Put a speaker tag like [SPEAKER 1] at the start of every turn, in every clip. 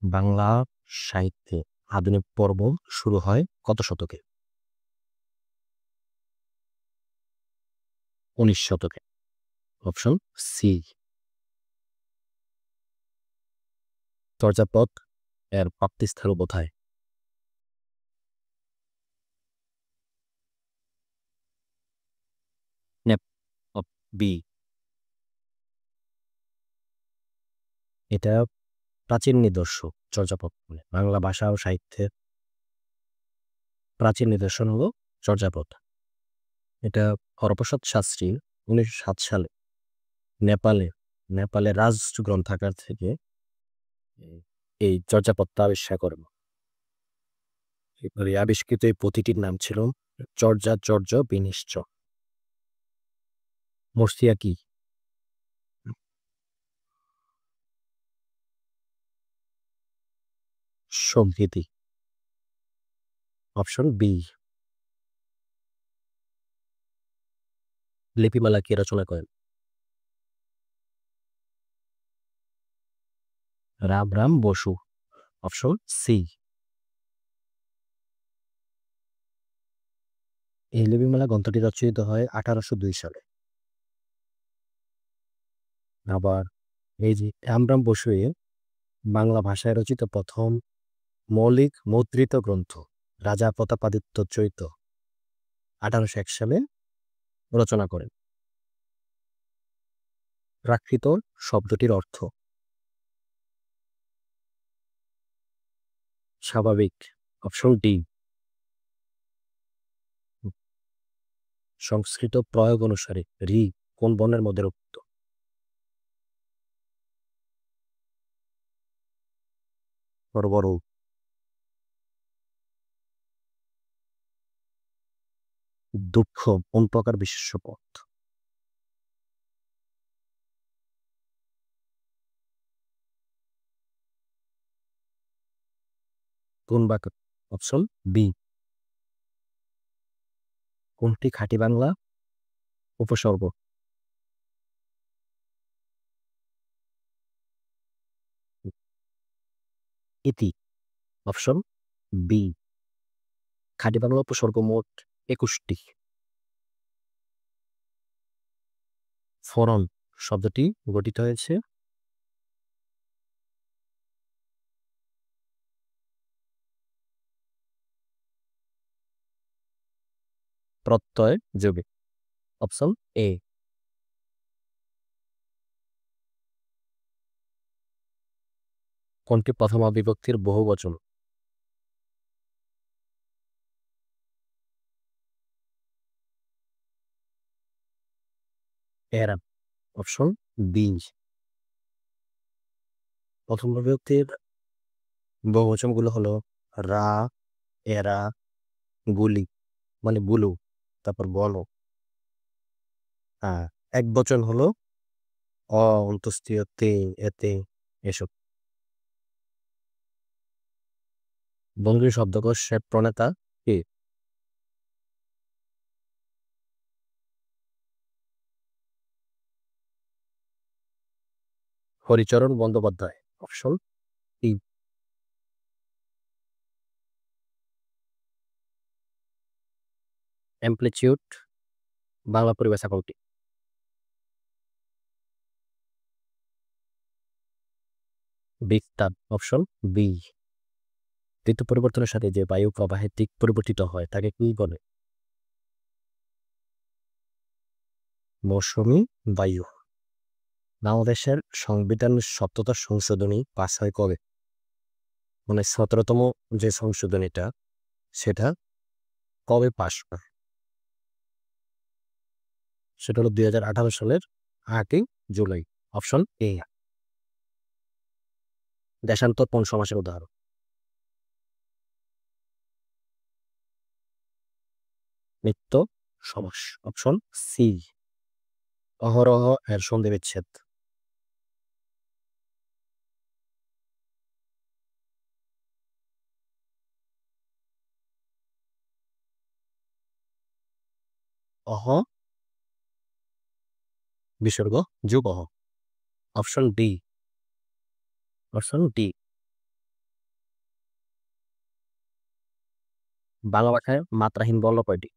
[SPEAKER 1] বাংলা সাহিত্যে আধুনিক পর্ব শুরু হয় কত শতকে? ১৯ শতকে। Option C. চর্যাপদ এর প্রাপ্তিস্থল কোথায়? বি। এটা প্রাচীন নিদর্শন। চর্যাপদ মানে বাংলা ভাষা ও সাহিত্যের প্রাচীন নিদর্শন হলো চর্যাপদ। এটা হরপ্রসাদ শাস্ত্রী ১৯০৭ সালে নেপালে নেপালের রাজগ্রন্থাগার থেকে এই চর্যাপদটা আবিষ্কার করেন। এবারে আবিষ্কৃত এই পুঁথিটির নাম ছিল চর্যাচর্য বিনিশ্চ। মর্সিয়া কি? সংহিতি। Option B. লিপিমালা কে রচনা করেন? রামরাম বসু। Option C. এই লিপিমালা গ্রন্থটি রচিত হয় 1802 সালে। আবার এই যে রামরাম বসু এর বাংলা ভাষায় রচিত প্রথম মৌলিক মুদ্রিত গ্রন্থ রাজা প্রতাপাদিত্য চৈত 1801 সালে রচনা করেন। প্রাকৃত শব্দটির অর্থ স্বাভাবিক। Option D. সংস্কৃত প্রয়োগ অনুসারে রি কোন বর্ণের মধ্যে রূপিত? বড়। দুঃখ কোন প্রকার বিশেষ্য পদ? কোন বাক্য? Option B. কোনটি খাঁটি বাংলা উপসর্গ? ইতি। Option B. খাঁটি বাংলা উপসর্গ মোট 21টি। ফরন শব্দটি গঠিত হয়েছে প্রত্যয় যোগে। Option A. কোনটি প্রথমা বিভক্তির বহুবচন? এরা। Option B. প্রথম বিভক্তির বহুবচনগুলো হলো রা, এরা, গুলি মানে বুলু, তারপর বলো। এক বচন হলো অ, অন্তস্তীয় তে, এতে, এসব। বঙ্গীয় শব্দকোষের প্রণেতা কে? Haricharan Bandyopadhyay. Option E. Amplitude Bangla পরিভাষা কোনটি? বিস্তার। Option B. ঋতু পরিবর্তনের সাথে যে বায়ু প্রবাহের দিক পরিবর্তিত হয় তাকে কি বলে? মৌসুমী বায়ু। বাংলাদেশের সংবিধান সপ্তদশ সংশোধনী পাস হয় কবে? মানে 17তম যে সংশোধনীটা সেটা কবে পাস হয়? সেটা হলো 2018 সালের 8ই জুলাই। Option A. দেশান্তর কোন সমাসের উদাহরণ? নিত্য সমাস। Option C. অহরহ এর সন্ধি বিচ্ছেদ। অহ বিসর্গ যুগ অহ। Option D. Option D. Bangla ভাষায় মাত্রাহীন বর্ণ কয়টি?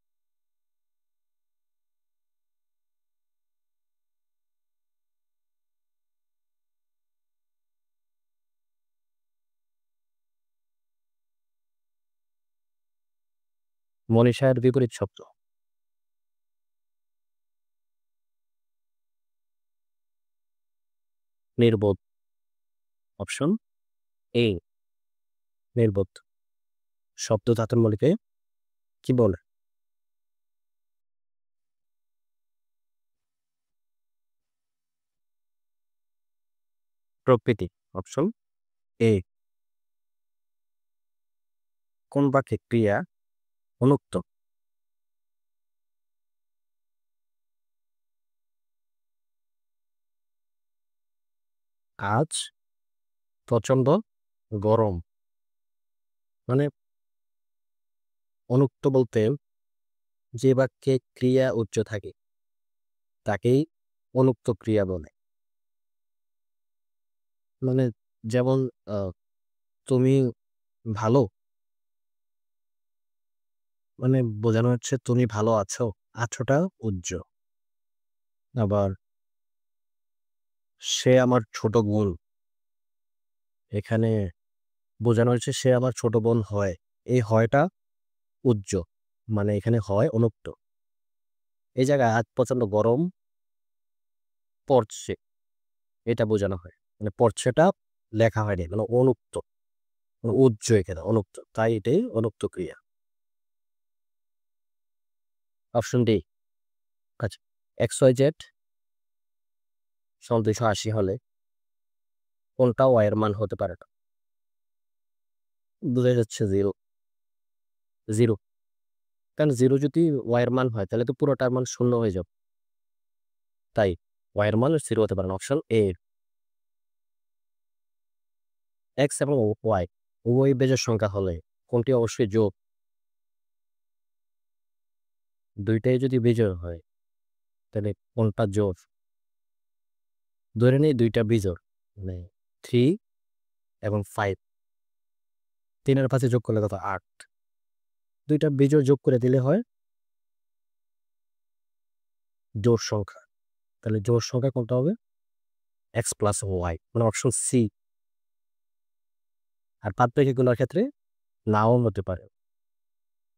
[SPEAKER 1] মনীষায়ের বিপরীত শব্দ। নির্বোধ। অপশন এ নির্বোধ। শব্দ ধাতুর মৌলিকে কি বলে? প্রকৃতি। Option A. কোন বাক্যে ক্রিয়া অনুক্ত? আজ প্রচন্ড গরম। মানে অনুক্ত বলতে যে বাক্যে ক্রিয়া উচ্চ থাকে তাকেই অনুক্ত ক্রিয়া বলে। মানে যেমন তুমি ভালো, মানে বোঝানো হচ্ছে তুমি ভালো আছো, আছোটা উজ্জ। আবার সে আমার ছোট বোন, এখানে বোঝানো হচ্ছে সে আমার ছোট বোন হয়, এই হয়টা উজ্জ, মানে এখানে হয় অনুক্ত। এই জায়গায় আজ প্রচন্ড গরম পড়ছে, এটা বোঝানো হয়, মানে পড়ছেটা লেখা হয়নি, মানে অনুক্ত, মানে উজ্জ, এখানে অনুক্ত, তাই এটাই অনুক্ত ক্রিয়া। Option D. আচ্ছা, XYZ সমান 280 হলে কোনটা ওয়াই এর মান হতে পারে না? বোঝা যাচ্ছে জিরো। জিরো, কারণ জিরো যদি ওয়াই এর মান হয় তাহলে তো পুরোটার মান শূন্য হয়ে যাবে, তাই ওয়াই এর মান জিরো হতে পারে না। Option A. এক্স এবং ওয়াই উভয় বেজোড় সংখ্যা হলে কোনটি অবশ্যই যোগ? দুইটাই যদি বিজোড় হয় তাহলে কোনটা জোড়? ধরে নেই দুইটা বিজোড়, মানে 3 এবং 5, 3 আর 5 যোগ করলে কত? 8। দুইটা বিজোড় যোগ করে দিলে হয় জোড় সংখ্যা, তাহলে জোড় সংখ্যা কোনটা হবে? এক্স প্লাস ওয়াই, মানে অপশন সি। আর প্রাত্যক্ষিকগুলোর ক্ষেত্রে নাও হতে পারে,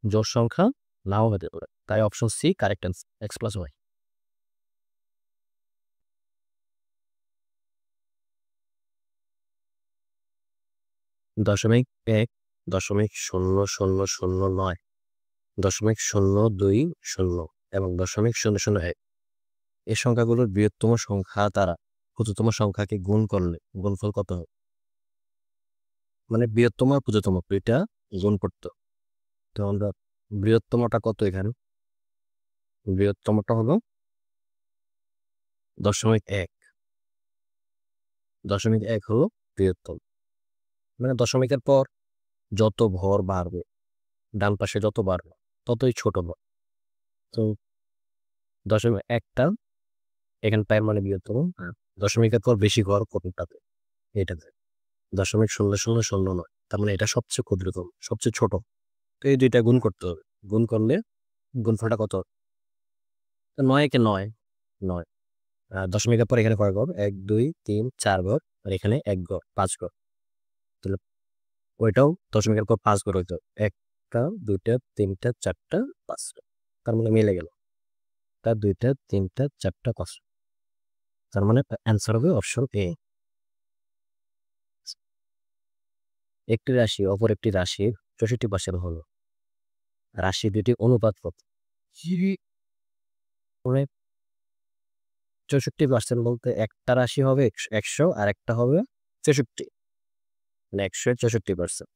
[SPEAKER 1] জোড় সংখ্যা নাও হতে পারে, তাই option C correct answer, X plus Y. দশমিক এক, 0.0009, 0.020 এবং 0.001, এই সংখ্যাগুলোর বৃহত্তম সংখ্যা দ্বারা ক্ষুদ্রতম সংখ্যাকে গুণ করলে গুণফল কত হবে? মানে বৃহত্তম আর ক্ষুদ্রতম দুইটা গুণ করতে হবে। তো আমরা বৃহত্তমটা কত? এখানে বৃহত্তমটা হলো 0.1, 0.1 হলো বৃহত্তম। মানে দশমিকের পর যত ভর বাড়বে, ডান পাশে যত বাড়বে ততই ছোট ভর। তো 0.1টা এখানে পায়ের মানে বৃহত্তম, দশমিকের পর বেশি ঘর কোনটাতে? এটাতে 0.0009, তার মানে এটা সবচেয়ে ক্ষুদ্রতম, সবচেয়ে ছোট। তো এই দুইটা গুণ করতে হবে, গুণ করলে গুণফলটা কত? 9 কে 9, 9। দশমিকের পর এখানে কয় ঘর? 1 2 3 4 ঘর, আর এখানে 1 ঘর, 5 ঘর। তাহলে ওইটাও দশমিকের পর 5 ঘর হইতো, একটা দুইটা তিনটা চারটা পাঁচটা, তার মানে মিলে গেল, তার দুইটা তিনটা চারটা পাঁচটা, তার মানে অ্যান্সার হবে অপশন এ। একটি রাশি অপর একটি রাশির 64% হলো, রাশি দুটি অনুপাত কত? মানে 64% বলতে একটা রাশি হবে 100 আর একটা হবে 64, মানে 100-64%।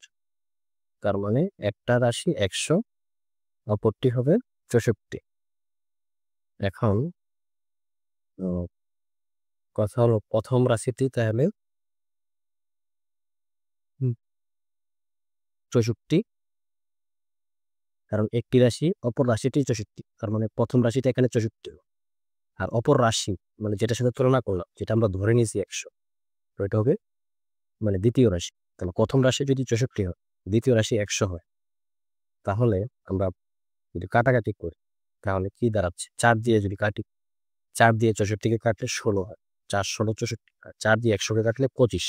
[SPEAKER 1] তার মানে একটা রাশি 100, অপরটি হবে 64। এখন কথা হলো প্রথম রাশিটি তাহলে 64, কারণ একটি রাশি অপর রাশিটি 64, তার মানে প্রথম রাশিটা এখানে 64, আর অপর রাশি মানে যেটার সাথে তুলনা করলাম, যেটা আমরা ধরে নিয়েছি 100, তো এটা হবে মানে দ্বিতীয় রাশি। তাহলে প্রথম রাশি যদি 64 হয়, দ্বিতীয় রাশি 100 হয়, তাহলে আমরা যদি কাটাকাটি করি তাহলে কি দাঁড়াচ্ছে? 4 দিয়ে যদি কাটি, 4 দিয়ে 64-কে কাটলে 16 হয়। 4 16 64, 4 দিয়ে 100-কে কাটলে 25।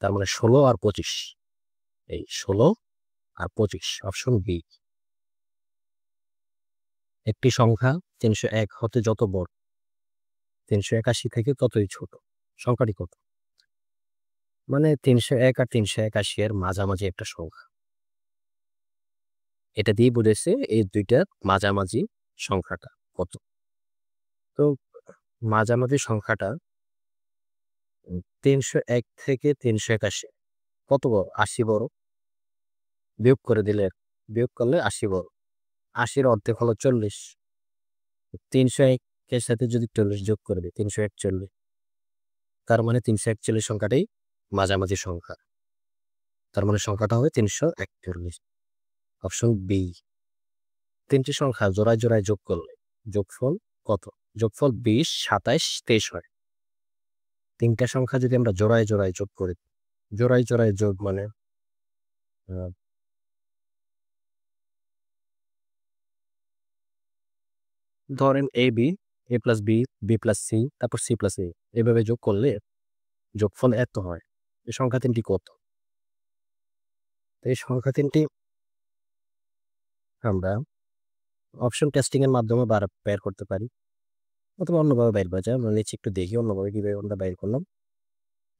[SPEAKER 1] তার মানে 16 আর 25। এই 16 আর 25, অপশন বি। একটি সংখ্যা 301 হতে যত বড়, 381 থেকে ততই ছোট, সংখ্যাটি কত? মানে 301 আর 381 এর মাঝামাঝি একটা সংখ্যা। এটা দিয়ে বুঝেছে এই দুইটার মাঝামাঝি সংখ্যাটা কত। তো মাঝামাঝি সংখ্যাটা 301 থেকে 381 কত বড়? 80 বড়। বিয়োগ করে দিলে, বিয়োগ করলে 80 বড়। 80-র অর্ধেক হলো 40। 301-এর সাথে যদি 40 যোগ করে দিই, 341। তার মানে 341 সংখ্যাটাই মাঝামাঝি সংখ্যা। তার মানে সংখ্যাটা হবে 341। Option B. 3টি সংখ্যা জোড়ায় জোড়ায় যোগ করলে যোগফল কত? যোগফল 20, 27, 23 হয়। 3টা সংখ্যা যদি আমরা জোড়ায় জোড়ায় যোগ করি, জোড়ায় জোড়ায় যোগ মানে ধরেন A B, A plus B, B plus C, তারপর সি প্লাস এ, এভাবে যোগ করলে যোগফল এত হয়। এই সংখ্যা 3টি কত? তো এই সংখ্যা 3টি আমরা অপশন টেস্টিং এর মাধ্যমে বের করতে পারি, অথবা অন্যভাবে বের করা যায়। আমরা নিচে একটু দেখি অন্যভাবে কিভাবে আমরা বের করলাম।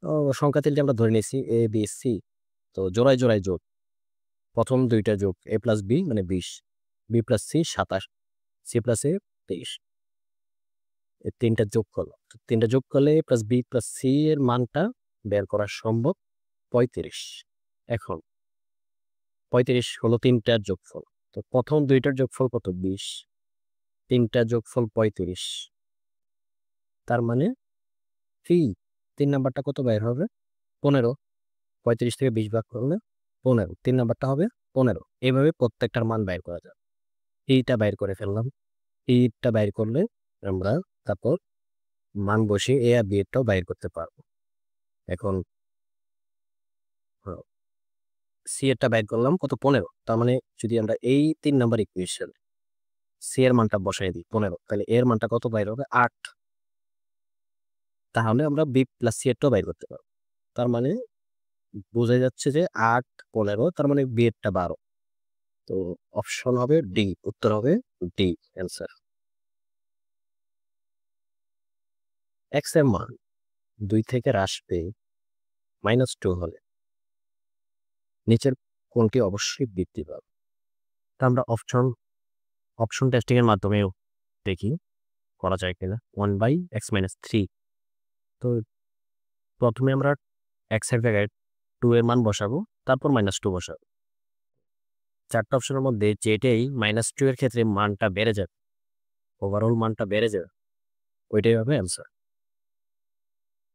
[SPEAKER 1] তো সংখ্যা 3টি আমরা ধরে নিয়েছি এ বি সি। তো জোড়ায় জোড়ায় যোগ, প্রথম দুইটা যোগ এ প্লাস বি মানে 20, B plus C 27, C plus A 23। এই 3টা যোগ করলাম। 3টা যোগ করলে A plus B plus C এর মানটা বের করা সম্ভব 35। এখন 35 হলো 3টার যোগফল। তো প্রথম দুইটার যোগফল কত? 20, 3টার যোগফল 35। তার মানে 3 নাম্বারটা কত বের হবে? 15। 35 থেকে 20 ভাগ করলে 15, 3 নাম্বারটা হবে 15। এইভাবে প্রত্যেকটার মান বের করা যায়। এইটা বের করে ফেললাম। এইটা বের করলে আমরা তারপর মান বসিয়ে এ আর বি এরটাও বের করতে পারবো। এখন সি এরটা বের করলাম কত? 15। তার মানে যদি আমরা এই 3 নাম্বার ইকুয়েশন সি এর মানটা বসাই দিই 15, তাহলে এর মানটা কত বের হবে? 8। তাহলে আমরা বি প্লাস সি এরটাও বের করতে পারবো। তার মানে বোঝা যাচ্ছে যে 8, 15, তার মানে বি এরটা 12। তো অপশন হবে ডি, উত্তর হবে ডি অ্যান্সার। এক্স এর মান 2 থেকে হ্রাস পেয়ে -2 হলে নিচের কোনটি অবশ্যই বৃদ্ধি পাবে? তা আমরা অপশন টেস্টিং এর মাধ্যমেও দেখি করা যায় কিনা। 1/x-3। তো প্রথমে আমরা x এর জায়গায় 2 এর মান বসাবো, তারপর -2 বসাবো। 4টা অপশনের মধ্যে যেটাই -2 এর ক্ষেত্রে মানটা বেড়ে যাবে, ওভারঅল মানটা বেড়ে যাবে, ওইটাই হবে অ্যান্সার।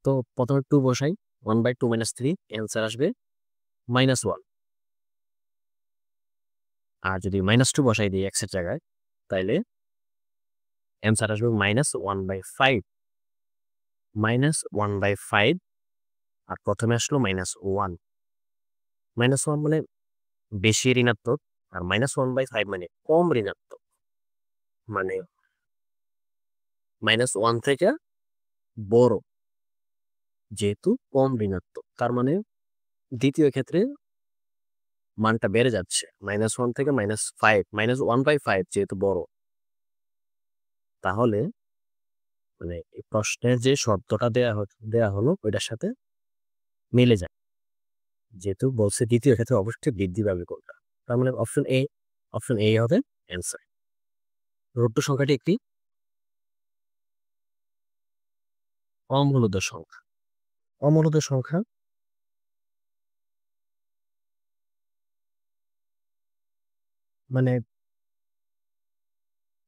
[SPEAKER 1] তো প্রথমে 2 বসাই, 1/2 - 3, অ্যান্সার আসবে -1। আর যদি -2 বসাই দিই x এর জায়গায়, তাইলে অ্যান্সার আসবে -1/5। -1/5, আর প্রথমে আসলো -1। -1 মানে বেশি ঋণাত্মক, আর -1/5 মানে কম ঋণাত্মক। মানে -1 থেকে বড়, যেহেতু কম ঋণাত্মক, তার মানে দ্বিতীয় ক্ষেত্রে মানটা বেড়ে যাচ্ছে। -1 থেকে -5, -1/5 যেহেতু বড়, তাহলে মানে এই প্রশ্নের যে শর্তটা দেয়া হলো ওইটার সাথে মিলে যায়। যেহেতু বলছে দ্বিতীয় ক্ষেত্রে অবশ্যই বৃদ্ধি পাবে কোনটা, তার মানে অপশন এ হবে অ্যান্সার। রুট সংখ্যাটি একটি অমূলদ সংখ্যা। অমূলদ সংখ্যা মানে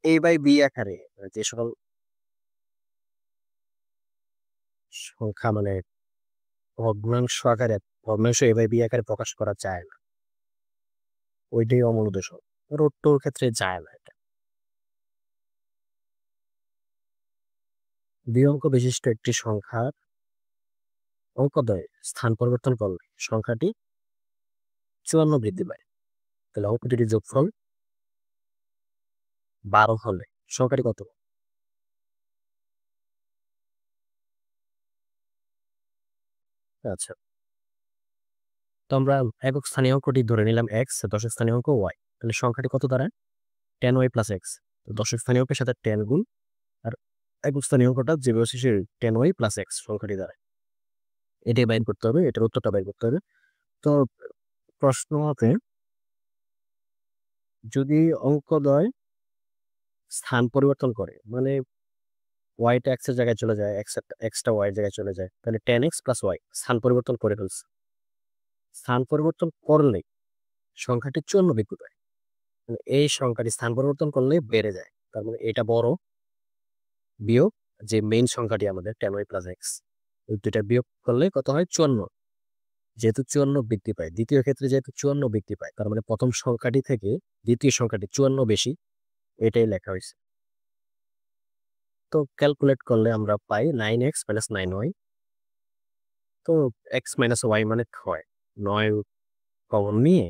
[SPEAKER 1] a/b আকারে যে সকল সংখ্যা মানে ভগ্নাংশ a/b আকারে প্রকাশ করা যায় না, ওইটাই অমূলদ সংখ্যা। রুট টুর ক্ষেত্রে যায় না এটা। 2 অঙ্ক বিশিষ্ট একটি সংখ্যার অঙ্কদ্বয়ে স্থান পরিবর্তন করলে সংখ্যাটি 54 বৃদ্ধি পায়। তাহলে অঙ্ক দুটির যোগফল 12 হলে সংখ্যাটি কত? আচ্ছা, তো আমরা একক স্থানীয় অঙ্কটি ধরে নিলাম x, দশক স্থানীয় অঙ্ক y। তাহলে সংখ্যাটি কত দাঁড়ায়? 10y + x। তো দশক স্থানীয় অঙ্কের সাথে 10 গুণ, আর একক স্থানীয় অঙ্কটা যেভাবে হচ্ছে 10y + x সংখ্যাটি দাঁড়ায়। এটাই বাইর করতে হবে, এটার উত্তরটা বাইর করতে হবে। তো প্রশ্ন মতে যদি অঙ্কদ্বয় স্থান পরিবর্তন করে, মানে ওয়াইটা এক্স এর জায়গায় চলে যায়, এক্সটা ওয়াই এর জায়গায় চলে যায়, তাহলে 10x + y স্থান পরিবর্তন করে ফেলছে। স্থান পরিবর্তন করলে সংখ্যাটি 54 বৃদ্ধি পায়, মানে এই সংখ্যাটি স্থান পরিবর্তন করলে বেড়ে যায়। তার মানে এটা বড় বিয়োগ যে মেইন সংখ্যাটি আমাদের 10y + x, দুইটা বিয়োগ করলে কত হয়? 54। যেহেতু 54 বৃদ্ধি পায়, দ্বিতীয় ক্ষেত্রে যেহেতু 54 বৃদ্ধি পায়, তার মানে প্রথম সংখ্যাটি থেকে দ্বিতীয় সংখ্যাটি 54 বেশি, এটাই লেখা হয়েছে। তো ক্যালকুলেট করলে আমরা পাই 9x - 9y। তো x - y মানে 6, 9 কমন নিয়ে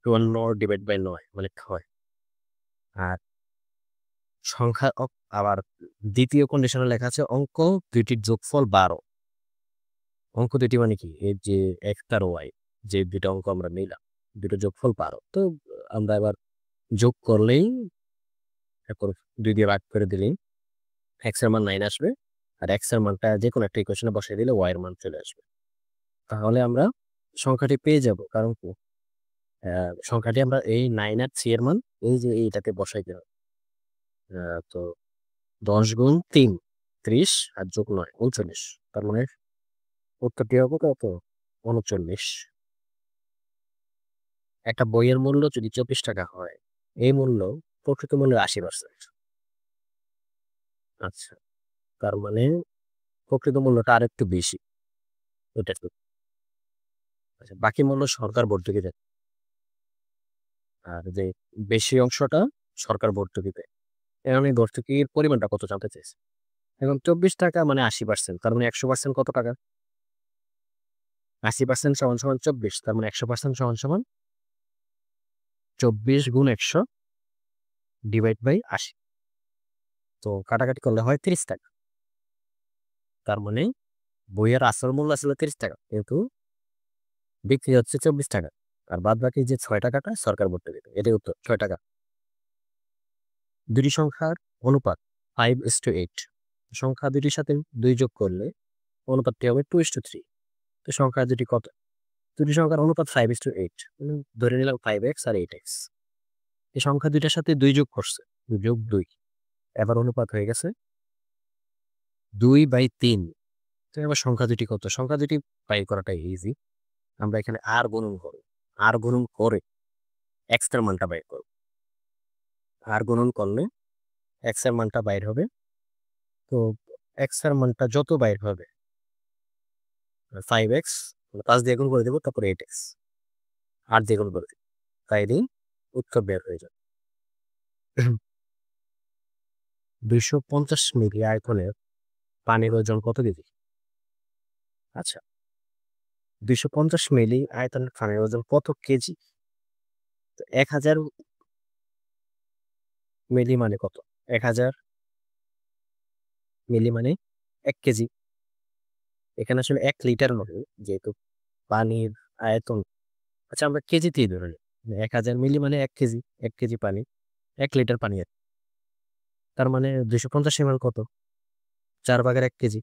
[SPEAKER 1] 54/9 মানে 6। আর সংখ্যা আবার দ্বিতীয় কন্ডিশনে লেখা আছে অঙ্ক দুইটির যোগফল 12। অঙ্ক দুইটি মানে কি? এই যে x আর y, যে দুইটা অঙ্ক আমরা নিলাম, দুটো যোগফল 12। তো আমরা এবার যোগ করলেই, তারপর 2 দিয়ে ভাগ করে দিলেই x এর মান 9 আসবে, আর x এর মানটা যে কোনো একটা ইকুয়েশনে বসাই দিলে y এর মান চলে আসবে। তাহলে আমরা সংখ্যাটি পেয়ে যাব। কারণ কি, সংখ্যাটি আমরা এই 9 আর 3 এর মান এই যে এইটাতে বসাই দিলাম। তো 10 গুণ 3 30, আর যোগ 9 39। তার মানে উত্তরটি হবে কত? 39। একটা বইয়ের মূল্য যদি 24 টাকা হয়, এই মূল্য প্রকৃত মূল্যের 80%। আচ্ছা, তার মানে প্রকৃত মূল্যটা আর একটু বেশি। ওটা তো আচ্ছা, বাকি মূল্য সরকার ভর্তুকি দেয়, আর যে বেশি অংশটা সরকার ভর্তুকি দেয়। এখন এই ভর্তুকির পরিমাণটা কত জানতে চাইছে। এখন 24 টাকা মানে 80%, তার মানে 100% কত টাকা? 80% সমান সমান 24, তার মানে 100% সমান সমান 24 গুণ 100 ডিভাইড বাই 80। তো কাটাকাটি করলে হয় 30 টাকা। তার মানে বইয়ের আসল মূল্য আসলে 30 টাকা, কিন্তু বিক্রি হচ্ছে 24 টাকা। আর বাদ বাকি যে 6 টাকাটা সরকার ভর্তুকি দেয়। এটাই উত্তর, 6 টাকা। দুটি সংখ্যার অনুপাত 5:8। সংখ্যা দুটির সাথে 2 যোগ করলে অনুপাতটি হবে 2:3। তো সংখ্যা দুটি কত? দুটি সংখ্যার অনুপাত 5:8, ধরে নিলাম 5x আর 8x। এই সংখ্যা দুইটার সাথে 2 যোগ করছে, 2 যোগ 2, এবার অনুপাত হয়ে গেছে 2/3। তো এবার সংখ্যা দুটি কত? সংখ্যা দুটি বাই করাটা ইজি। আমরা এখানে আর গুণন করব, আর গুণন করে x এর মানটা বাইর করব। আর গুণন করলে x এর মানটা বাইর হবে। তো x এর মানটা যত বাইর হবে, 5x 5 দিয়ে গুণ করে দেবো, তারপরে 8x 8 দিয়ে গুণ করে দেবো, তাই দিন উত্তর বের হয়ে যাবে। 250 মিলি আয়তনের পানির ওজন কত কেজি? আচ্ছা, 250 মিলি আয়তনের পানির ওজন কত কেজি? 1000 মিলি মানে কত? 1000 মিলি মানে 1 কেজি। এখানে আসলে 1 লিটার নয়, যেহেতু পানির আয়তন। আচ্ছা, আমরা কেজিতেই ধরে নিই। 1000 মিলি মানে 1 কেজি, 1 কেজি পানি, 1 লিটার পানি। তার মানে 250 ml কত? 4/1 কেজি।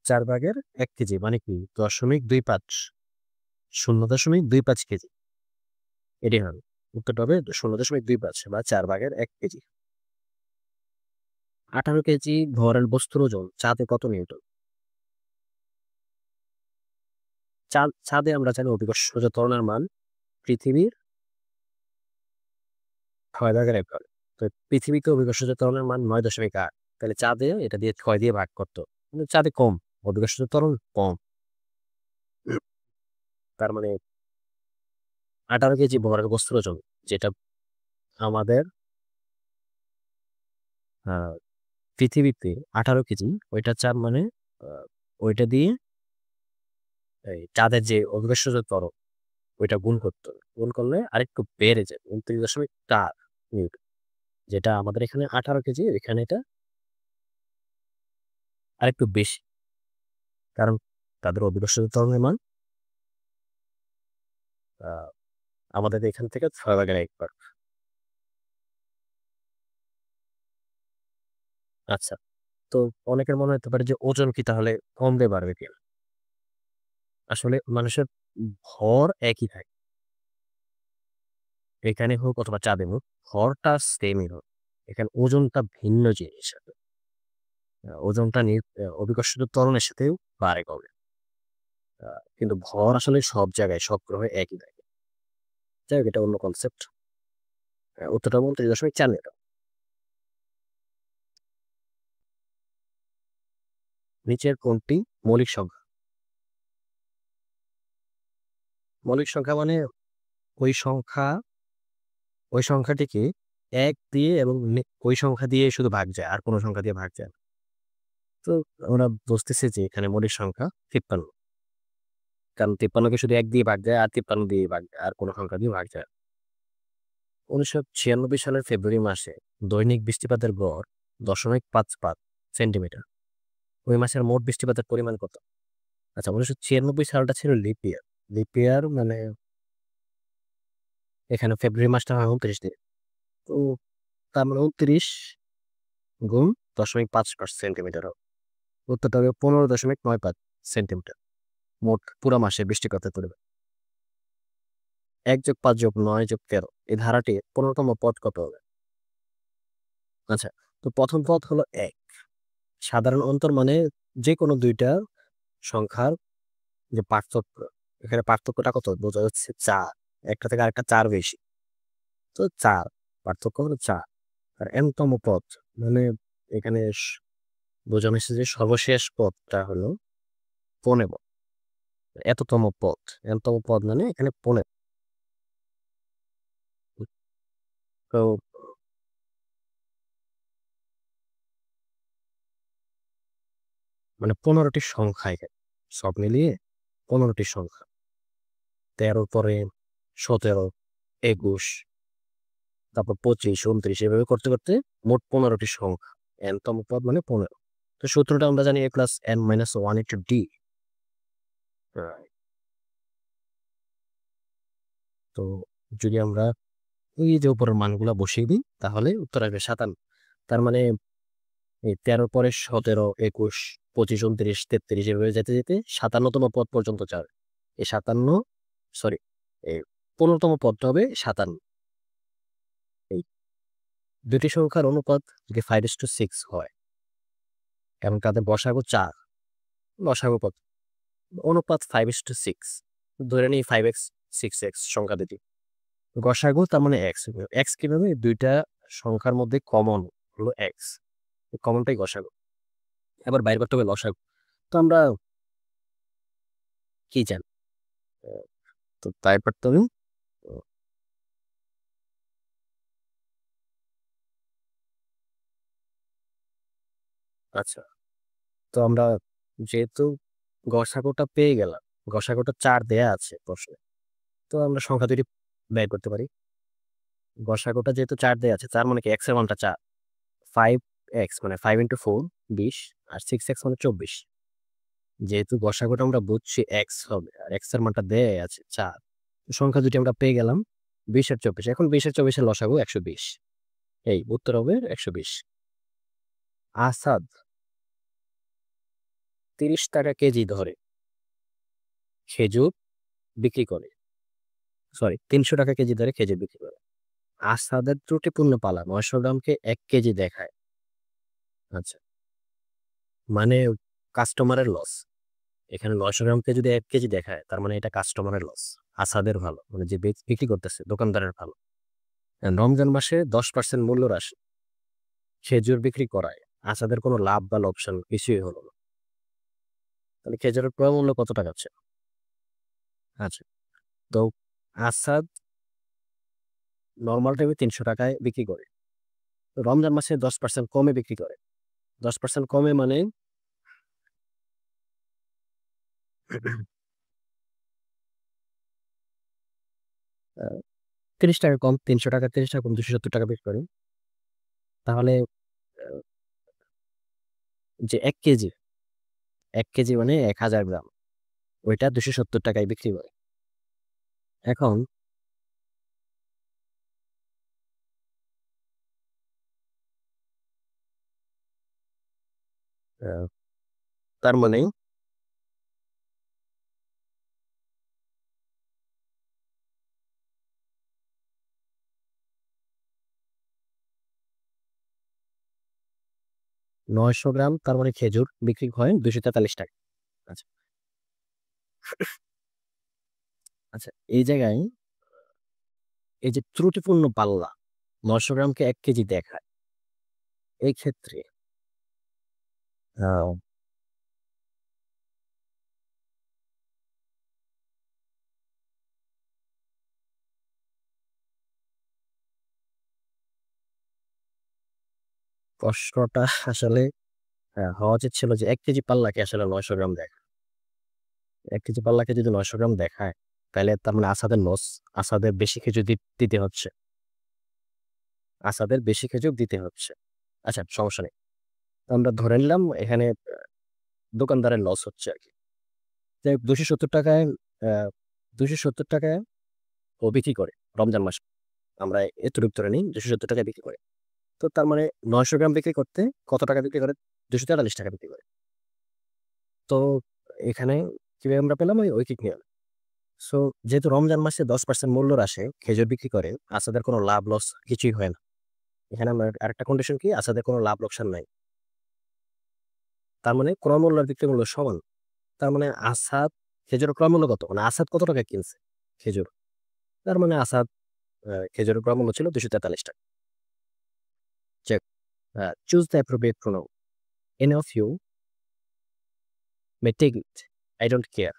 [SPEAKER 1] 4/1 কেজি মানে কি? 0.25, 0.25 কেজি। এটাই হবে উত্তরটা, হবে 0.25 বা 4/1 কেজি। 18 কেজি ভরের বস্তুর ওজন চাঁদে কত নিউটন? চাঁদে আমরা জানি অভিকর্ষ ত্বরণের মান পৃথিবীর 6/1 তো পৃথিবীতে অভিকর্ষ ত্বরণের মান 9.8। তাহলে চাঁদে এটা দিয়ে 6 দিয়ে ভাগ করতো, কিন্তু চাঁদে কম, অভিকর্ষ ত্বরণ কম। তার মানে 18 কেজি ভরের বস্তুর ওজন, যেটা আমাদের পৃথিবীতে 18 কেজি, ওইটা চাঁদ মানে ওইটা দিয়ে এই চাঁদের যে অভিকর্ষ ত্বরণ ওইটা গুণ করতে হবে। গুণ করলে আরেকটু বেড়ে যাবে 29.4 নিউটন। যেটা আমাদের এখানে 18 কেজি, এখানে এটা আরেকটু বেশি। কারণ তাদের অবিকর্ষিত ত্বরণের মান আ আমাদের এখান থেকে 6 ভাগের 1 ভাগ। আচ্ছা। তো অনেকের মনে হতে পারে যে ওজন কি তাহলে কমবে বাড়বে কিনা? আসলে মানুষের ভর একই থাকে। এখানে হোক অথবা চাঁদে হোক, ভরটা সেমই হোক। এখানে ওজনটা ভিন্ন জিনিস। ওজনটা অবিকর্ষিত ত্বরণের সাথেও বাড়ে কমে। আ কিন্তু ভর আসলে সব জায়গায় সব গ্রহে একই থাকে। যাই হোক এটা অন্য কনসেপ্ট। উত্তরটা 29.4 নিউটন। নিচের কোনটি মৌলিক সংখ্যা? মৌলিক সংখ্যা মানে ওই সংখ্যা ওই সংখ্যাটিকে ১ দিয়ে এবং ওই সংখ্যা দিয়ে শুধু ভাগ যায়। আর কোন সংখ্যা দিয়ে ভাগ যায় না। তো আমরা বুঝতেছি যে এখানে মৌলিক সংখ্যা ৫৩। কারণ ৫৩ কে শুধু ১ দিয়ে ভাগ যায় আর ৫৩ দিয়ে ভাগ যায়। আর কোন সংখ্যা দিয়ে ভাগ যায় না। ১৯৯৬ সালের ফেব্রুয়ারি মাসে দৈনিক বৃষ্টিপাতের গড় ০.৫৫ সেন্টিমিটার। ওই মাসের মোট বৃষ্টিপাতের পরিমাণ কত? আচ্ছা ১৯৯৬ সালটা ছিল লিপ ইয়ার। লিপ ইয়ার মানে এখানে ফেব্রুয়ারি মাসটা হয় ২৯ দিন। তো তার মানে ২৯ গুণ ০.৫ সেন্টিমিটার হবে। উত্তরটা হবে ১৫.৯৫ সেন্টিমিটার। মোট পুরা মাসে বৃষ্টিপাতের পরিমাণ। ১+৫+৯+১৩ এই ধারাটির ১৫তম পদ কত হবে? আচ্ছা, তো ১ম পদ হলো ১। সাধারণ অন্তর মানে যেকোনো ২ টা সংখ্যার যে পার্থক্য, এখানে পার্থক্যটা কত? বোঝা যাচ্ছে ৪। একটা থেকে আরেকটা ৪ বেশি। তো ৪ পার্থক্য হলো ৪। আর n তম পদ মানে এখানে বোঝানো হয়েছে যে সর্বশেষ পদটা হলো ১৫। এততম পদ, n তম পদ মানে এখানে ১৫। তো মানে ১৫টি সংখ্যা এখানে। সব মিলিয়ে ১৫টি সংখ্যা। ১৩ পরে ১৭, ২১, তারপর ২৫, ২৯ এভাবে করতে, করতে মোট ১৫টি সংখ্যা। n তম পদ মানে ১৫। তো সূত্রটা আমরা জানি a + n - 1 * d। রাইট। তো যদি আমরা এই যে উপরের মানগুলা বসিয়ে দিই তাহলে উত্তর আসবে ৫৭। তার মানে এই ১৩ পরে ১৭, ২১, ২৫, ২৯, ৩৩ এভাবে যেতে, যেতে ৫৭তম পদ পর্যন্ত যাবে। এই ৫৭ সরি এই ১৫তম পদটা হবে ৫৭। এই ২ টি সংখ্যার অনুপাত যদি 5:6 হয় এবং তাদের গসাগু ৪, লসাগু কত? অনুপাত 5:6, ধরে নিই 5x, 6x সংখ্যা দুটি। গসাগু তার মানে x, x কিভাবে? ২ টা সংখ্যার মধ্যে কমন হলো x। কমনটাই গসাগু। এবার বাইর করতে হবে লসাগু। তো আমরা কি জানি? আ তো বাইর করতে হবে ও আচ্ছা। তো আমরা যেহেতু গসাগুটা পেয়ে গেলাম, গসাগুটা ৪ দেয়া আছে প্রশ্নে। তো আমরা সংখ্যা দুটি বের করতে পারি। গসাগুটা যেহেতু ৪ দেয়া আছে, ৪ মানে কি? x এর মানটা ৪। 5x মানে 5 * 4 20 আর 6x মানে 24। যেহেতু গসাগুটা আমরা বুঝছি x হবে আর x এর মানটা দেয়াই আছে ৪। সংখ্যা দুটি আমরা পেয়ে গেলাম ২০ আর ২৪। এখন ২০ আর ২৪ এর লসাগু ১২০। এই উত্তর হবে ১২০। আসাদ ৳৩০ কেজি দরে খেজুর বিক্রি করে। সরি ৳৩০০ কেজি দরে খেজুর বিক্রি করে। আসাদের ত্রুটিপূর্ণ পালা ৯০০ গ্রামকে ১ কেজি দেখায়। আচ্ছা, মানে কাস্টমারের লস। এখানে ৯০০ গ্রামকে যদি ১ কেজি দেখায় তার মানে এটা কাস্টমারের লস। আসাদের ভালো। মানে যে বিক্রি করতেছে দোকানদারের ভালো। রমজান মাসে 10% মূল্য হ্রাসে খেজুর বিক্রি করায় আসাদের কোনো লাভ বা লোকসান কিছুই হলো না। তাহলে খেজুরের ক্রয় মূল্য কত টাকা ছিল? আচ্ছা, তো আসাদ নরমাল টাইমে ৳৩০০ বিক্রি করে। তো রমজান মাসে 10% কমে বিক্রি করে। 10% কমে মানে ৳৩০ কম, ৳৩০০ ৳৩০ কম ৳২৭০ বিক্রি করি। তাহলে আ যে ১ কেজি, ১ কেজি মানে ১,০০০ গ্রাম। ওইটা ৳২৭০ য় বিক্রি করে। এখন আ তার মানে ৯০০ গ্রাম তার মানে খেজুর বিক্রি হয় ৳২৪৩। আচ্ছা, আচ্ছা এই জায়গায় এই যে ত্রুটিপূর্ণ পাল্লা ৯০০ গ্রামকে ১ কেজি দেখায়। এই ক্ষেত্রে আ প্রশ্নটা আসলে হওয়া উচিত ছিল যে ১ কেজি পাল্লাকে আসলে ৯০০ গ্রাম দেখায়। ১ কেজি পাল্লাকে যদি ৯০০ গ্রাম দেখায়, তাইলে তার মানে আসাদের লস। আসাদের বেশি খেজুর দিতে হচ্ছে। আসাদের বেশি খেজুর দিতে হচ্ছে। আচ্ছা সমস্যা নেই। আমরা ধরে নিলাম এখানে দোকানদারের লস হচ্ছে আরকি। যাই হোক ৳২৭০ য় ৳২৭০ ও বিক্রি করে রমজান মাসে। আমরা এতটুকু ধরে নিই ৳২৭০ বিক্রি করে। তো তার মানে ৯০০ গ্রাম বিক্রি করতে কত টাকা বিক্রি করে? ৳২৪৩ বিক্রি করে। তো এখানে কিভাবে আমরা পেলাম? ওই ঐকিক নিয়ম। সো যেহেতু রমজান মাসে ১০% মূল্য হ্রাসে খেজুর বিক্রি করে, আসাদের কোনো লাভ লস কিছুই হয় না। এখানে আমার আরেকটা কন্ডিশন কি? আসাদের কোনো লাভ লোকসান নাই। তার মানে ক্রয় মূল্য আর বিক্রয় মূল্য সমান। তার মানে আসাদ খেজুরের ক্রয় মূল্য কত? মানে আসাদ কত টাকায় কিনছে খেজুর? তার মানে আসাদ খেজুরের ক্রয় মূল্য ছিল ৳২৪৩। Check choose the appropriate pronoun. Any of you may take it. I don't care.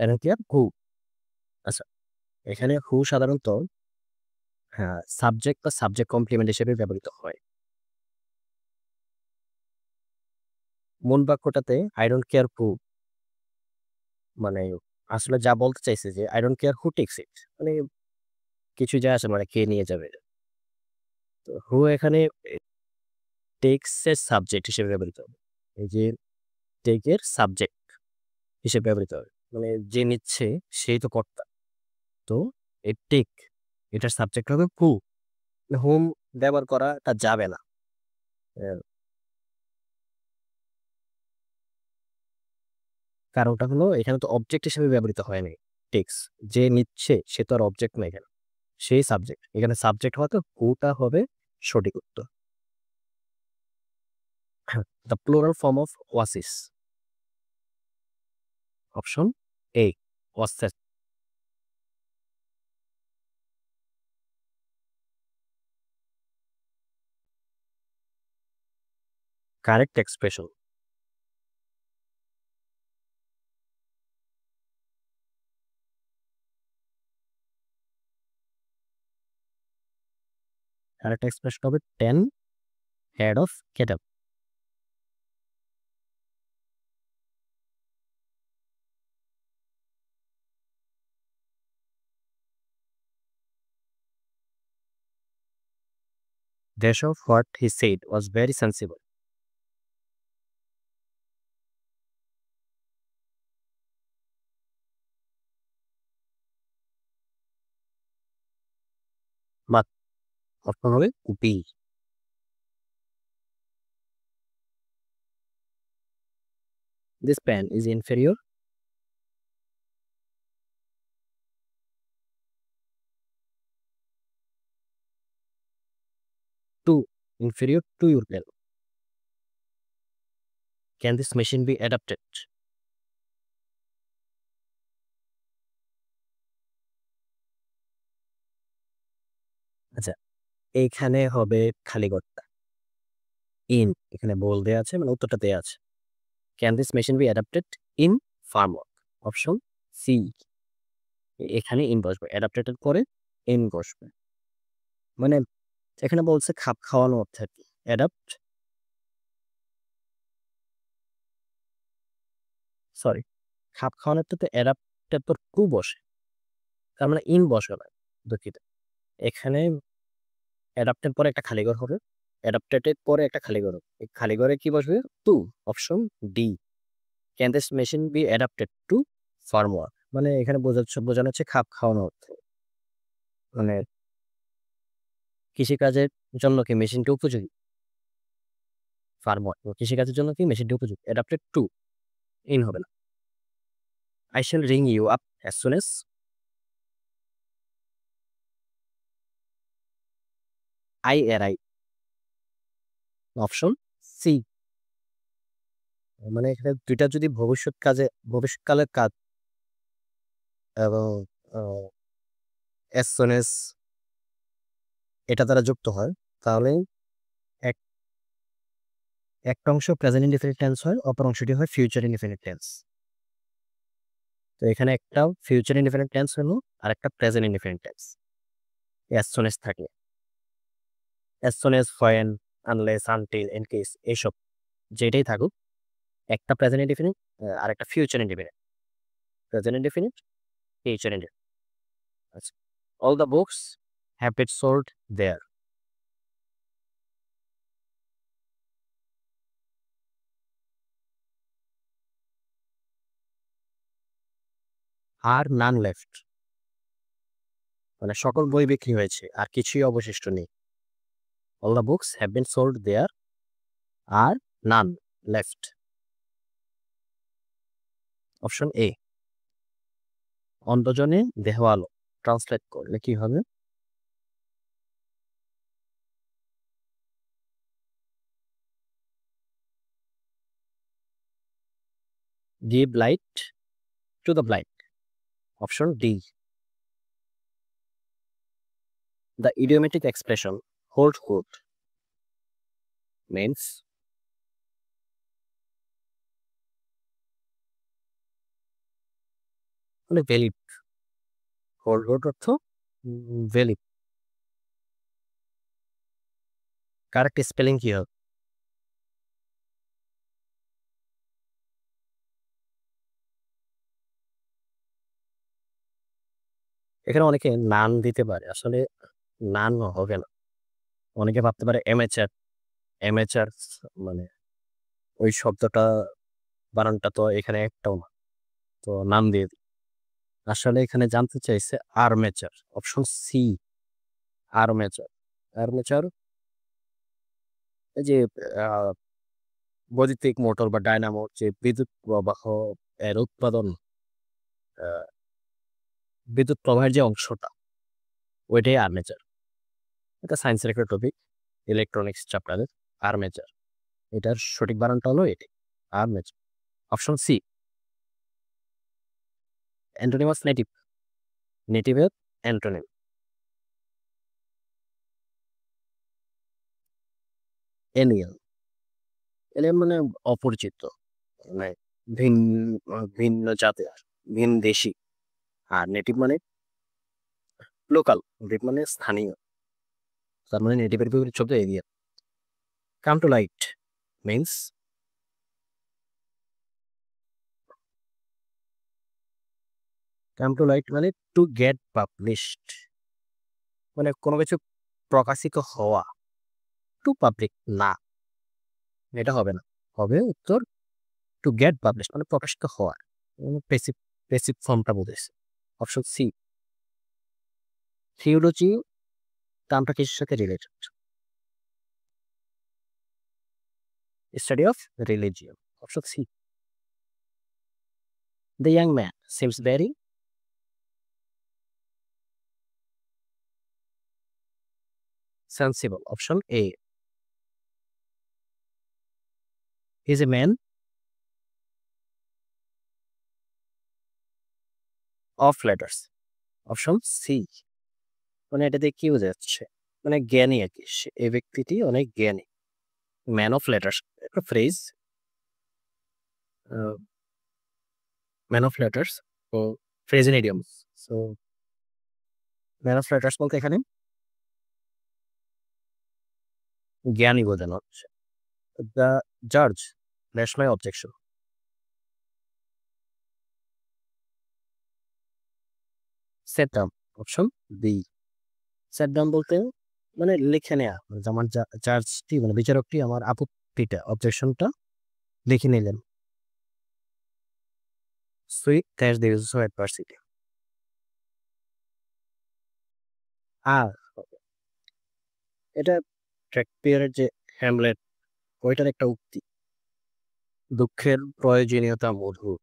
[SPEAKER 1] I don't care who? আচ্ছা, এখানে who সাধারণত হ্যাঁ, সাবজেক্ট বা সাবজেক্ট কমপ্লিমেন্ট হিসেবে ব্যবহৃত হয়। মূল বাক্যটাতে I don't care who মানে আসলে যা বলতে চাইছে যে I don't care who takes it মানে কিছু যায় আসে না মানে কে নিয়ে যাবে। তো who এখানে takes এর সাবজেক্ট হিসেবে ব্যবহৃত হবে। এই যে take এর সাবজেক্ট হিসেবে ব্যবহৃত হবে। মানে যে নিচ্ছে সেই তো কর্তা। তো এই take এটার সাবজেক্ট হবে who। whom ব্যবহার করাটা যাবে না। অ্যা কারণটা হলো এখানে তো অবজেক্ট হিসেবে ব্যবহৃত হয়নি। টেক্স যে নিচ্ছে সে তো আর অবজেক্ট না এখানে। সেই সাবজেক্ট। এখানে সাবজেক্ট হওয়াতে who টা হবে সঠিক উত্তর। The plural form of oasis. Option A. Oasis. Correct expression. Correct expression হবে 10 head of cattle. Deshaw what he said was very sensible. But option হবে B. This pen is inferior to your pen. Can this machine be adapted? আচ্ছা, এইখানে হবে খালি ঘরটা। In এখানে bold দেয়া আছে মানে উত্তরটা দেয়া আছে। Can this machine be adapted in farm work? Option C. এখানে in বসবে। adapted এর পরে in বসবে। মানে এখানে বলছে খাপ খাওয়ানো অর্থে আরকি। অ্যাডাপ্ট সরি, খাপ খাওয়ানোরটাতে অ্যাডাপ্টের পর টু বসে, তার মানে ইন বসে না, দুঃখিত। এখানে অ্যাডাপ্টের পরে একটা খালি ঘর হবে, অ্যাডাপ্টেডের পরে একটা খালি ঘর হবে, এই খালি ঘরে কি বসবে? To. Option D. Can this machine be adapted to farm work, মানে এখানে বোঝানো হচ্ছে খাপ খাওয়ানো অর্থে, মানে কৃষিকাজের জন্য কি মেশিনটি উপযোগী? ফার্ম ওয়ার্ক কৃষিকাজের জন্য কি মেশিনটি উপযোগী? অ্যাডাপ্টেড টু, ইন হবে না। I shall ring you up as soon as I arrive. Option C. মানে এখানে দুইটা যদি ভবিষ্যৎকালের কাজ এবং অ্যাজ সুন এস এটা দ্বারা যুক্ত হয়, তাহলে এক একটা অংশ প্রেজেন্ট ইনডিফিনিট টেন্স হয়, অপর অংশটি হয় ফিউচার ইনডিফিনিট টেন্স। তো এখানে একটা ফিউচার ইনডিফিনিট টেন্স হলো আর একটা present indefinite tense. As soon as থাকে, as soon as, when, unless, until, in case, এইসব যেটাই থাকুক, একটা প্রেজেন্ট ইনডিফিনিট আর একটা future indefinite. Present indefinite, future indefinite. আচ্ছা, all the books have been sold there. আর নান লেফট, মানে সকল বই বিক্রি হয়েছে আর কিছুই অবশিষ্ট নেই। All the books have been sold there আর নান লেফট। Option A. অন্ধজনে দেহ আলো ট্রান্সলেট করলে কি হবে? Give light to the blind. Option D. The idiomatic expression hold good means, মানে ভ্যালিড। হোল্ড গুড অর্থ ভ্যালিড। কারেক্ট স্পেলিং কি হবে? এখানে অনেকে নান দিতে পারে, আসলে নান হবে না। অনেকে ভাবতে পারে এমেচার, এমেচার মানে ওই শব্দটা বানানটা তো এখানে একটাও না, তো নাম দিয়ে দিই। আসলে এখানে জানতে চাইছে armature. Option C, armature. Armature এই যে আহ, বৈদ্যুতিক মোটর বা ডায়নামো, যে বিদ্যুৎ প্রবাহ এর উৎপাদন, আহ, বিদ্যুৎ প্রবাহের যে অংশটা, ওইটাই আর্মেচার। এটা সায়েন্সের একটা টপিক, ইলেকট্রনিক্স চ্যাপ্টারের। আর্মেচার, এটার সঠিক বানানটা হলো এটি, armature. Option C. Antonymous native, নেটিভের অ্যান্টোনিম। এলিয়েন, এলিয়েন মানে অপরিচিত, মানে ভিন্ন, ভিন্ন জাতের, ভিন দেশি। আর নেটিভ মানে লোকাল, নেটিভ মানে স্থানীয়, তার মানে নেটিভের বিপরীত শব্দ alien. Come to light means, come to light মানে টু গেট পাবলিশড, মানে কোনো কিছু প্রকাশিত হওয়া। টু পাবলিক না, এটা হবে না, হবে উত্তর টু গেট পাবলিশ মানে প্রকাশিত হওয়া, পেসিভ, পেসিভ ফর্মটা বুঝেছে। Option C. থিওলজি টার্মটা কিসের সাথে related? Study of religion. Option C. The young man seems very sensible. Option A. Is a man of letters. Option C. মানে এটাতে কি বোঝাচ্ছে? মানে জ্ঞানী আর কি, এই ব্যক্তিটি অনেক জ্ঞানী। ম্যান অফ লেটার্স একটা ফ্রেজ, ম্যান অফ লেটার্স ও phrase in idioms. So man of letters বলতে এখানে জ্ঞানী বোঝানো হচ্ছে। দ্য জাজ that's my objection. Set down, option B. Set down বলতে মানে লিখে নেয়া, যে আমার চার্জটি মানে বিচারকটি আমার আপত্তিটা অবজেকশনটা লিখে নিলেন। সুইট দ্যাশ দ্য ইউজ অফ অ্যাডভার্সিটি। আর এটা শেক্সপিয়ারের যে হ্যামলেট ওইটার একটা উক্তি, দুঃখের প্রয়োজনীয়তা মধুর,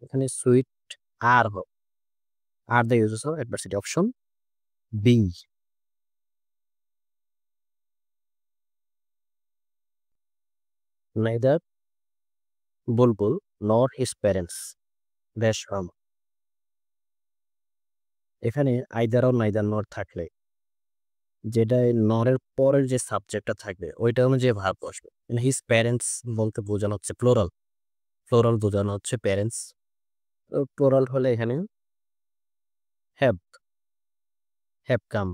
[SPEAKER 1] এখানে সুইট আর হোক, আর the uses of adversity, option B. Neither Bulbul nor his parents dash from. এখানে আইদার অর নাইদার নর থাকলে যেটা নরের পরের যে সাবজেক্টটা থাকবে ওইটা অনুযায়ী ভার্ব বসবে। হিজ প্যারেন্টস বলতে বোঝানো হচ্ছে প্লোরাল, প্লোরাল বোঝানো হচ্ছে প্যারেন্টস। প্লোরাল হলে এখানে have, have come,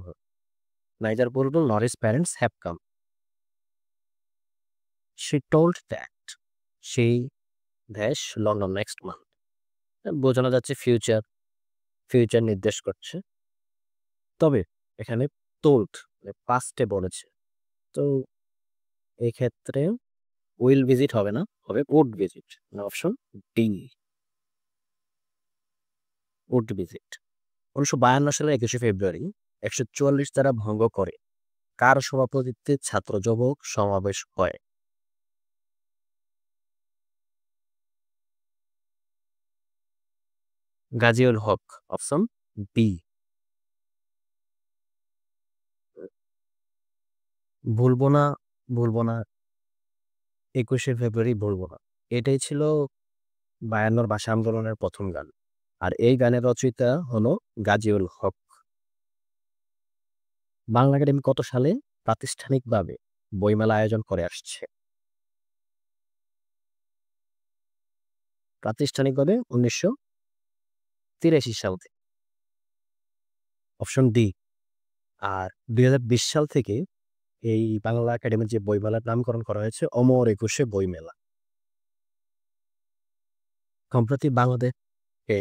[SPEAKER 1] neither Bulbul nor his parents have come. She told that she dash London next month, বোঝানো যাচ্ছে ফিউচার, ফিউচার নির্দেশ করছে। তবে এখানে টোল্ড পাস্টে বলেছে, তো এই ক্ষেত্রে উইল ভিজিট হবে না, হবে would visit, option D, would visit. 1952 সালের 21শে ফেব্রুয়ারি 144 দ্বারা ভঙ্গ করে কার সভাপতিত্বে ছাত্র যুবক সমাবেশ হয়? গাজীউল হক, অপশন বি। ভুলবো না, ভুলবো না, 21শে ফেব্রুয়ারি ভুলবো না, এটাই ছিল 52 ভাষা আন্দোলনের প্রথম গান। আর এই গানের রচয়িতা হলো গাজীউল হক। বাংলা একাডেমি কত সালে প্রাতিষ্ঠানিকভাবে বইমেলা আয়োজন করে আসছে? প্রাতিষ্ঠানিকভাবে 1983 সাল থেকে, অপশন ডি। আর 2020 সাল থেকে এই বাংলা একাডেমির যে বইমেলার নামকরণ করা হয়েছে অমর একুশে বইমেলা। সম্প্রতি বাংলাদেশে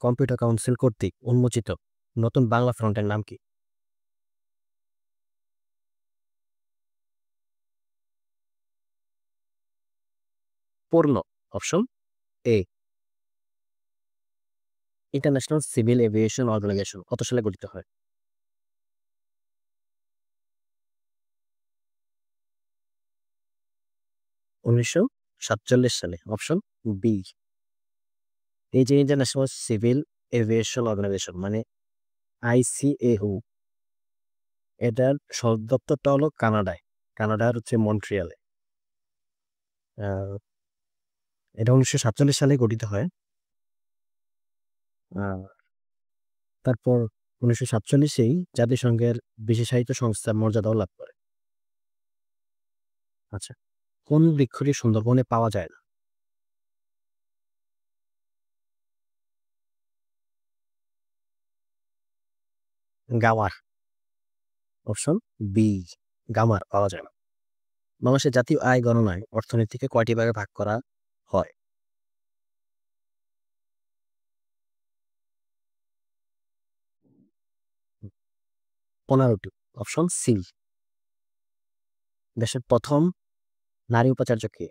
[SPEAKER 1] কম্পিউটার কাউন্সিল কর্তৃক উন্মোচিত নতুন বাংলা ফন্টের নাম কি? পূর্ণ, option A. International civil aviation organisation কত সালে গঠিত হয়? 1947 সালে, অপশন বি। এই যে ইন্টারন্যাশনাল সিভিল এভিয়েশন অর্গানাইজেশন মানে আইসিএও, এটার সদর দপ্তরটা হলো কানাডায়, কানাডার হচ্ছে মন্ট্রিয়ালে। আহ, এটা 1947 সালে গঠিত হয়। আহ, তারপর 1947-এই জাতিসংঘের বিশেষায়িত সংস্থার মর্যাদাও লাভ করে। আচ্ছা, কোন বৃক্ষটি সুন্দরবনে পাওয়া যায় না? গাওয়ার, অপশন বি। গামার পাওয়া যায় না। বাংলাদেশের জাতীয় আয় গণনায় অর্থনীতিকে কয়টি ভাগে ভাগ করা হয়? 15টি, অপশন সি। দেশের প্রথম নারী উপাচার্য কে?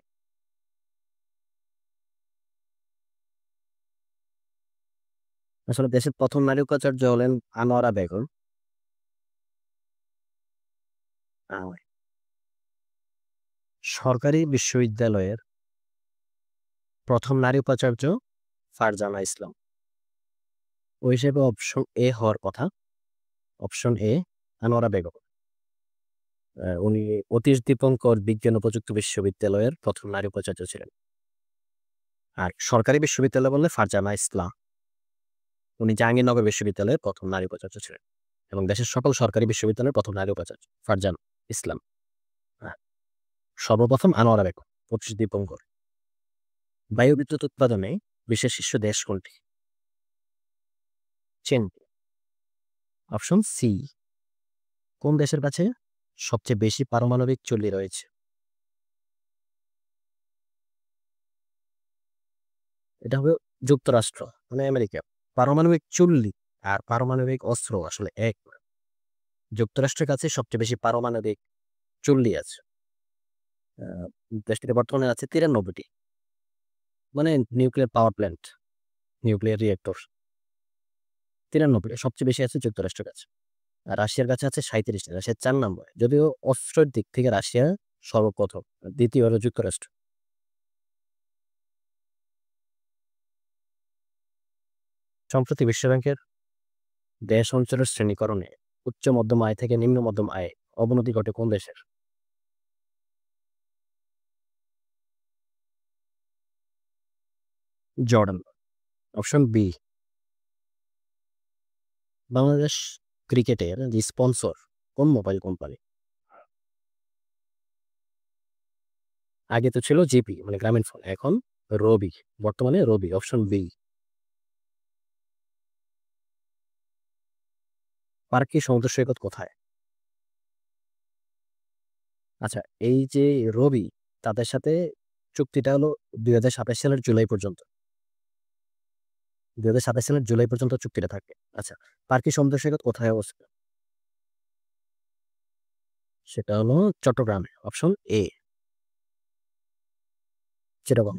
[SPEAKER 1] আসলে দেশের প্রথম নারী উপাচার্য হলেন আনোয়ারা বেগম। আহ, সরকারি বিশ্ববিদ্যালয়ের প্রথম নারী উপাচার্য ফারজানা ইসলাম। ওই হিসেবে অপশন এ হওয়ার কথা, অপশন এ আনোয়ারা বেগম। উনি অতীশ দীপঙ্কর বিজ্ঞান ও প্রযুক্তি বিশ্ববিদ্যালয়ের প্রথম নারী উপাচার্য ছিলেন। আর সরকারি বিশ্ববিদ্যালয় বললে ফারজানা ইসলাম, উনি জাহাঙ্গীরনগর বিশ্ববিদ্যালয়ের প্রথম নারী উপাচার্য ছিলেন। এবং দেশের সকল সরকারি বিশ্ববিদ্যালয়ের প্রথম নারী উপাচার্য ফারজানা ইসলাম। আর সর্বপ্রথম আনোয়ারা বেগম, অতীশ দীপঙ্কর। বায়ু বিদ্যুৎ উৎপাদনে বিশ্বের শীর্ষ দেশ কোনটি? চীন, অপশন সি। কোন দেশের কাছে সবচেয়ে বেশি পারমাণবিক চুল্লি রয়েছে? এটা হবে যুক্তরাষ্ট্র মানে আমেরিকা। পারমাণবিক চুল্লি আর পারমাণবিক অস্ত্র আসলে এক না। যুক্তরাষ্ট্রের কাছে সবচেয়ে বেশি পারমাণবিক চুল্লি আছে। দেশটিতে বর্তমানে আছে 93টি, মানে nuclear power plant, nuclear reactor 93টি, সবচেয়ে বেশি আছে যুক্তরাষ্ট্রের কাছে। আর রাশিয়ার কাছে আছে 37টি, রাশিয়া 4 নম্বরে। যদিও অস্ত্রের দিক থেকে রাশিয়া সর্বপ্রথম, দ্বিতীয় হলো যুক্তরাষ্ট্র। সম্প্রতি বিশ্বব্যাংকের দেশ অঞ্চলের শ্রেণীকরণে উচ্চ মধ্যম আয় থেকে নিম্ন মধ্যম আয়ে অবনতি ঘটে কোন দেশের? জর্ডান। Option B. বাংলাদেশ ক্রিকেটের যে স্পন্সর কোন মোবাইল কোম্পানি? আগে তো ছিল জিপি মানে গ্রামীণ ফোন, এখন রবি, বর্তমানে রবি। Option B. পার্কি সমুদ্র সৈকত কোথায়? আচ্ছা, এই যে রবি, তাদের সাথে চুক্তিটা হলো 2027 সালের জুলাই পর্যন্ত। 2027 সালের জুলাই পর্যন্ত চুক্তিটা থাকে। আচ্ছা, পার্কি সমুদ্র সৈকত কোথায় অবস্থিত? সেটা হলো চট্টগ্রামে। Option A. চিটাগং।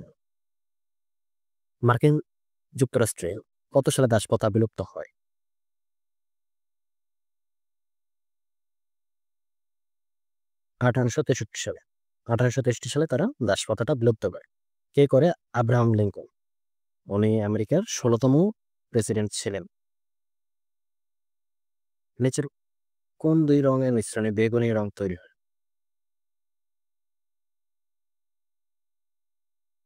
[SPEAKER 1] মার্কিন যুক্তরাষ্ট্রে কত সালে দাসপ্রথা বিলুপ্ত হয়? 1863 সালে। 1863 সালে তারা দাসপ্রথাটা বিলুপ্ত করে। কে করে? Abraham Lincoln. উনি আমেরিকার 16তম প্রেসিডেন্ট ছিলেন। নিচের কোন দুই রঙের মিশ্রণে বেগুনি রং তৈরি হয়?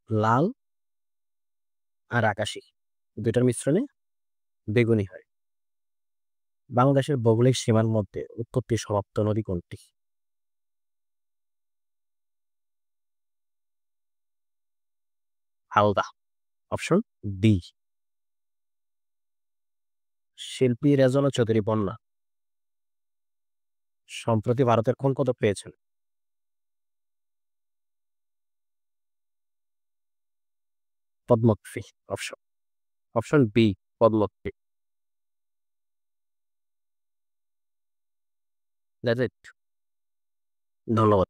[SPEAKER 1] লাল আর আকাশী, দুইটার মিশ্রণে বেগুনি হয়। বাংলাদেশের ভৌগোলিক সীমার মধ্যে উৎপত্তি সমাপ্ত নদী কোনটি? হালদা। Option D. শিল্পী রেজনা চৌধুরী বন্যা সম্প্রতি ভারতের কোন পদক পেয়েছেন? Padmashri. Option option B, Padmashri. That's it. ধন্যবাদ।